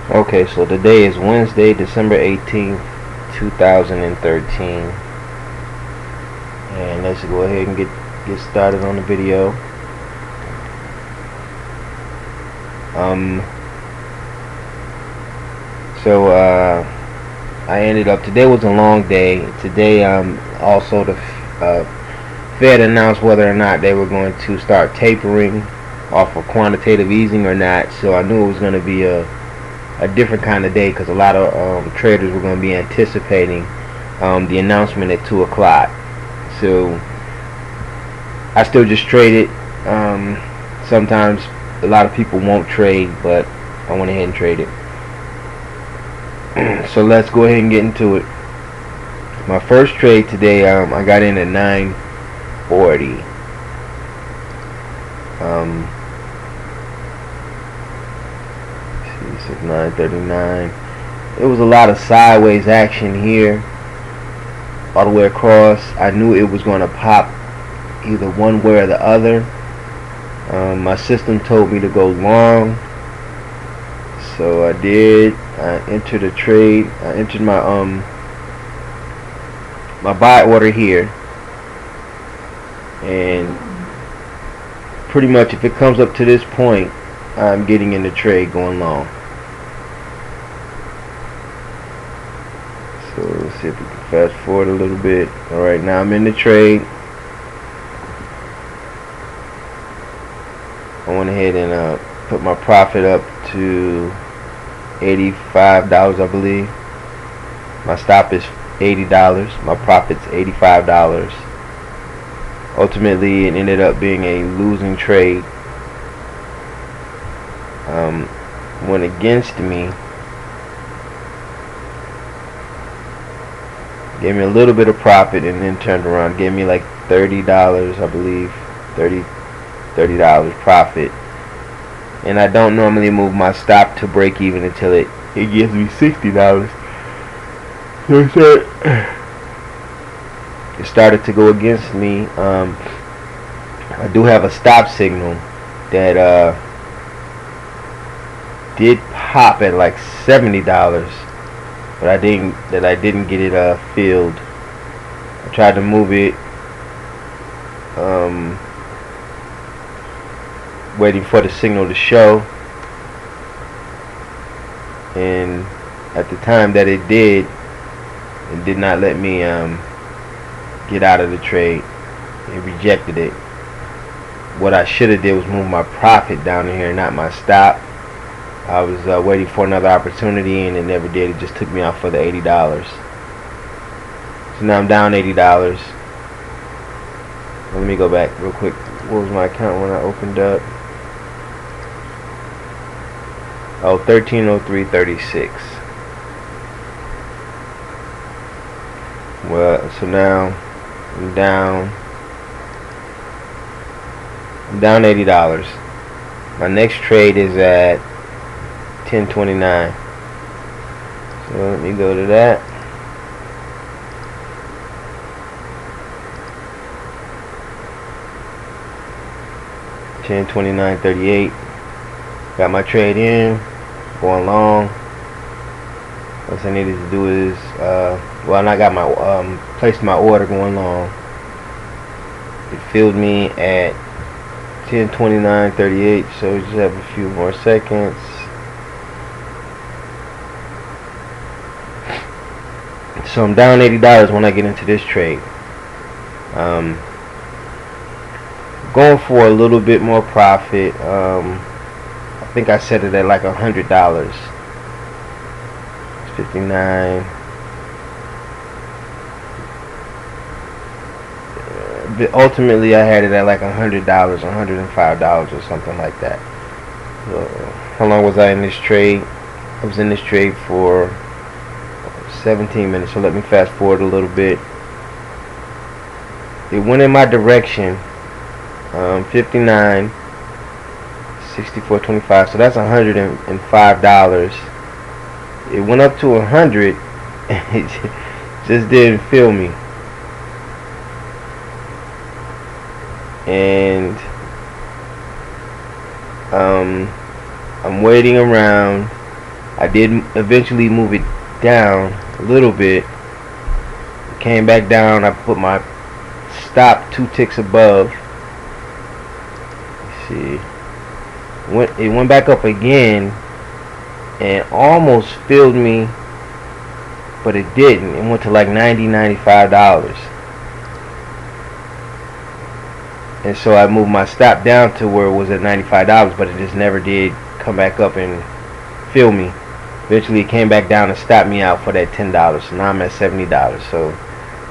Okay, so today is Wednesday, December 18th, 2013. And let's go ahead and get started on the video. I ended up, today was a long day. Today also the Fed announced whether or not they were going to start tapering off of quantitative easing or not. So I knew it was going to be a different kind of day because a lot of traders were going to be anticipating the announcement at 2 o'clock. So I still just traded. Sometimes a lot of people won't trade, but I went ahead and traded. So let's go ahead and get into it. My first trade today, I got in at 940. 939. It was a lot of sideways action here all the way across. I knew it was going to pop either one way or the other. My system told me to go long, so I did. I entered a trade. I entered my my buy order here, and pretty much if it comes up to this point, I'm getting in the trade going long. So let's see if we can fast forward a little bit. Alright, now I'm in the trade. I went ahead and put my profit up to $85, I believe. My stop is $80. My profit's $85. Ultimately, it ended up being a losing trade. Went against me. Gave me a little bit of profit and then turned around. Gave me like $30, I believe. $30 profit. And I don't normally move my stop to break even until it gives me $60. So it started to go against me. I do have a stop signal that did pop at like $70, but I didn't get it filled. I tried to move it, waiting for the signal to show, and at the time that it did not let me get out of the trade. It rejected it. What I should have did was move my profit down in here, not my stop. I was waiting for another opportunity and it never did. It just took me out for the $80. So now I'm down $80. Let me go back real quick. What was my account when I opened up? Oh, 1303.36. Well, so now I'm down $80. My next trade is at 1029. So let me go to that. $1029.38. Got my trade in, going long. What I needed to do is I got my placed my order going long. It filled me at 1029.38, so we just have a few more seconds. So I'm down $80 when I get into this trade. Going for a little bit more profit. I think I set it at like $100. It's 59. But ultimately, I had it at like $100, $105 or something like that. So, how long was I in this trade? I was in this trade for 17 minutes. So let me fast forward a little bit. It went in my direction. 59, 64.25. So that's $105. It went up to 100. It just didn't fill me. And I'm waiting around. I did eventually move it down a little bit. It came back down. I put my stop 2 ticks above. Let's see. It went back up again and almost filled me, but it didn't. It went to like $95. And so I moved my stop down to where it was at $95, but it just never did come back up and fill me. Eventually it came back down and stopped me out for that $10. So now I'm at $70. So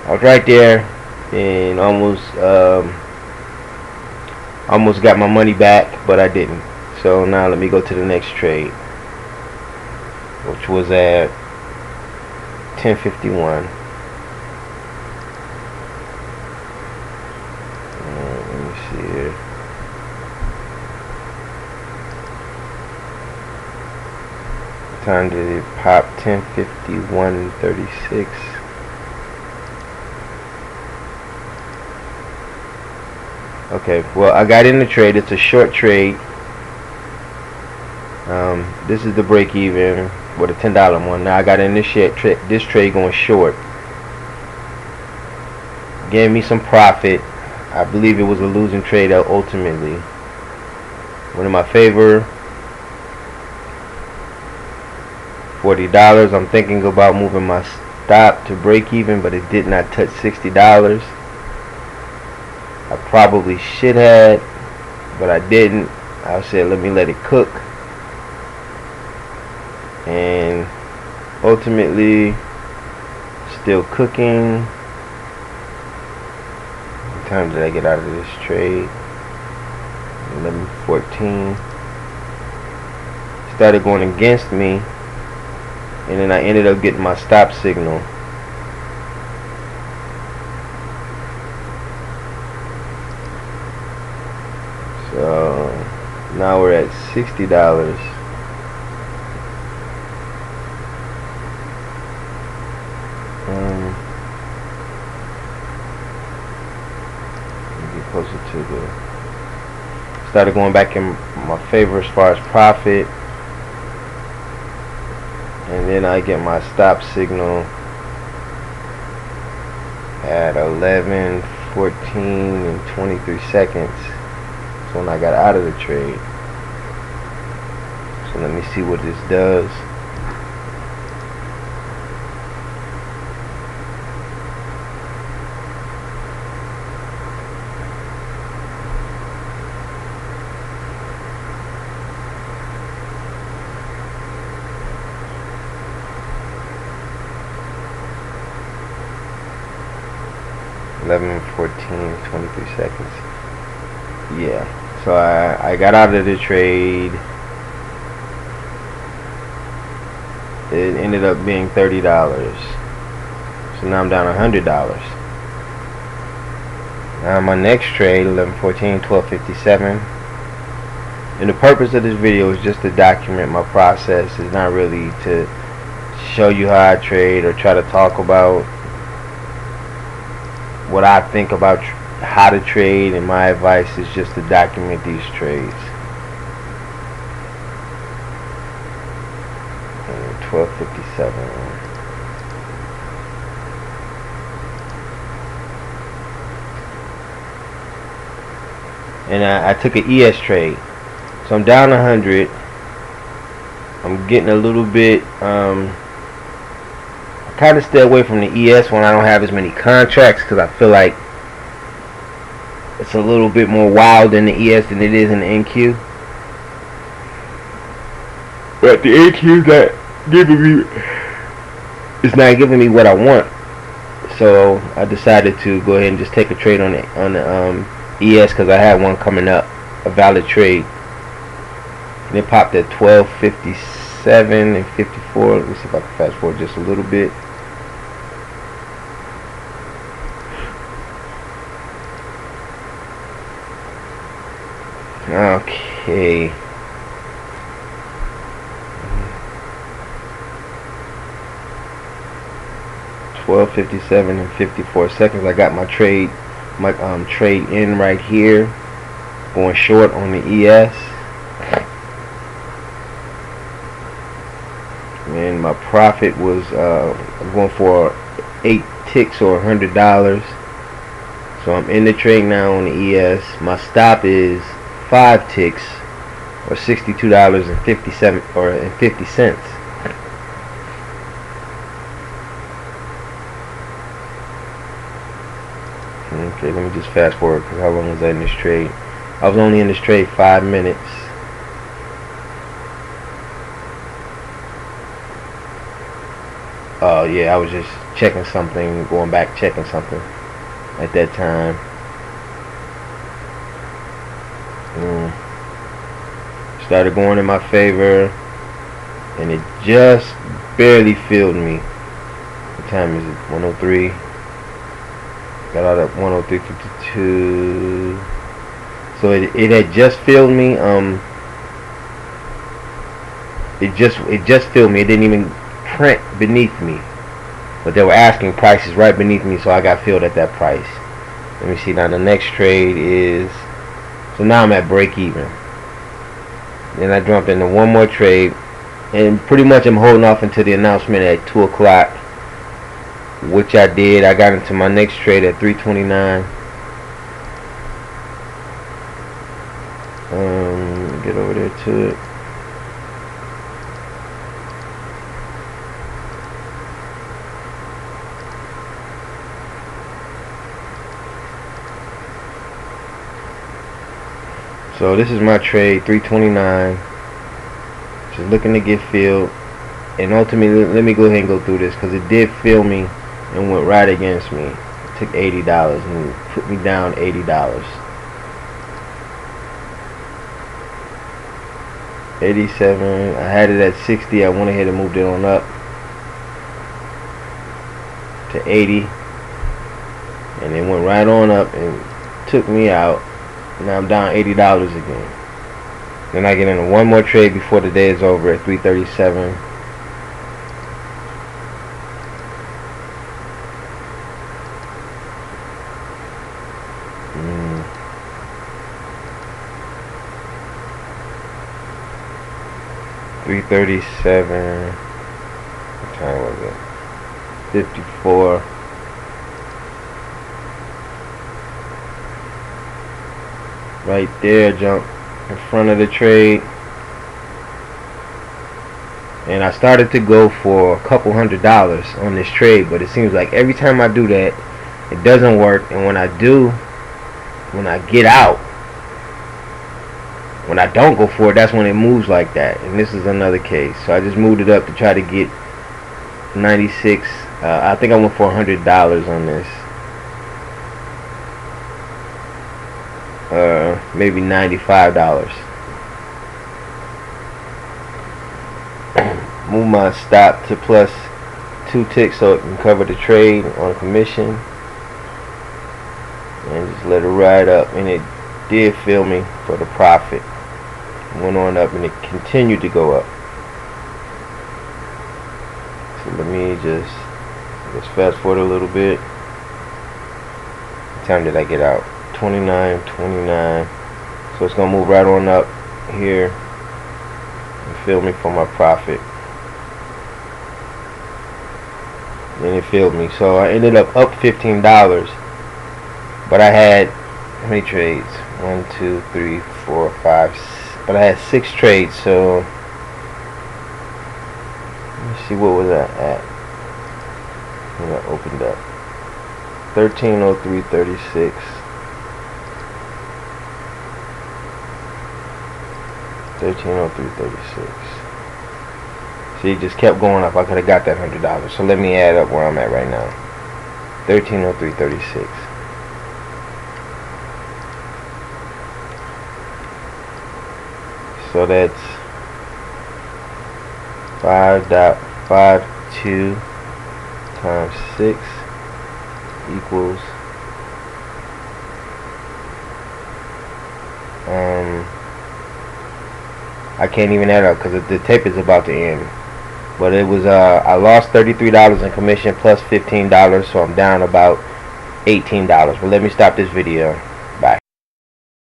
I was right there and almost got my money back, but I didn't. So now let me go to the next trade, which was at 10:51. Let me see here. What time did it pop? 10:51:36. Okay, well, I got in the trade. It's a short trade. This is the break even with a $10 one. Now I got in this trade going short. Gave me some profit. I believe it was a losing trade ultimately. Went in my favor. $40. I'm thinking about moving my stop to break even, but it did not touch $60. I probably should have, but I didn't. I said let me let it cook, and ultimately still cooking. What time did I get out of this trade? 11:14. Started going against me, and then I ended up getting my stop signal. So now we're at $60. Get closer to the. Started going back in my favor as far as profit, and then I get my stop signal at 11:14 and 23 seconds. So when I got out of the trade. So let me see what this does. $11:14, 23 seconds. Yeah, so I got out of the trade. It ended up being $30. So now I'm down $100. Now my next trade, 11:14, 12:57. And the purpose of this video is just to document my process. It's not really to show you how I trade or try to talk about what I think about how to trade, and my advice is just to document these trades. 12:57. And I took an ES trade, so I'm down 100. I'm getting a little bit. I kind of stay away from the ES when I don't have as many contracts, because I feel like it's a little bit more wild in the ES than it is in the NQ. But the NQ it's not giving me what I want. So I decided to go ahead and just take a trade on the ES, because I had one coming up, a valid trade. And it popped at 12:57 and 54. Let me see if I can fast forward just a little bit. Okay. $12:57 and 54 seconds. I got my trade in right here, going short on the ES. and my profit was I'm going for 8 ticks or $100. So I'm in the trade now on the ES. My stop is 5 ticks or $62.50 or 50 cents. Okay, let me just fast forward because how long was I in this trade? I was only in this trade 5 minutes. Oh yeah, I was just checking something, going back checking something at that time. Started going in my favor, and it just barely filled me. What time is it? 103. Got out at 103.52. So it had just filled me. It just filled me. It didn't even print beneath me, but they were asking prices right beneath me, so I got filled at that price. Let me see. Now the next trade is, so now I'm at break even. Then I jumped into one more trade, and pretty much I'm holding off until the announcement at 2 o'clock, which I did. I got into my next trade at 329. Get over there to it. So this is my trade, 329. Just looking to get filled, and ultimately, let me go ahead and go through this because it did fill me and went right against me. It took $80 and put me down $80. 87. I had it at 60. I went ahead and moved it on up to 80, and it went right on up and took me out. Now I'm down $80 again. Then I get into one more trade before the day is over at 337. $337. What time was it? 54. Right there, jump in front of the trade, and I started to go for a couple $100 on this trade, but it seems like every time I do that, it doesn't work. And when I do, when I get out, when I don't go for it, that's when it moves like that. And this is another case, so I just moved it up to try to get 96. I think I went for $100 on this. Maybe $95. Move my stop to plus 2 ticks so it can cover the trade on commission, and just let it ride up, and it did fill me for the profit. Went on up and it continued to go up. So let me just fast forward a little bit. What time did I get out? 29. So it's gonna move right on up here and fill me for my profit. And it filled me, so I ended up $15. But I had how many trades? 1, 2, 3, 4, 5. But I had 6 trades. So let me see, what was I at when I opened up? 1303.36. 1303.36. See, it just kept going up. I could have got that $100. So let me add up where I'm at right now. 1303.36. So that's 5.52 times 6 equals I can't even add up because the tape is about to end. But it was I lost $33 in commission plus $15, so I'm down about $18. But let me stop this video.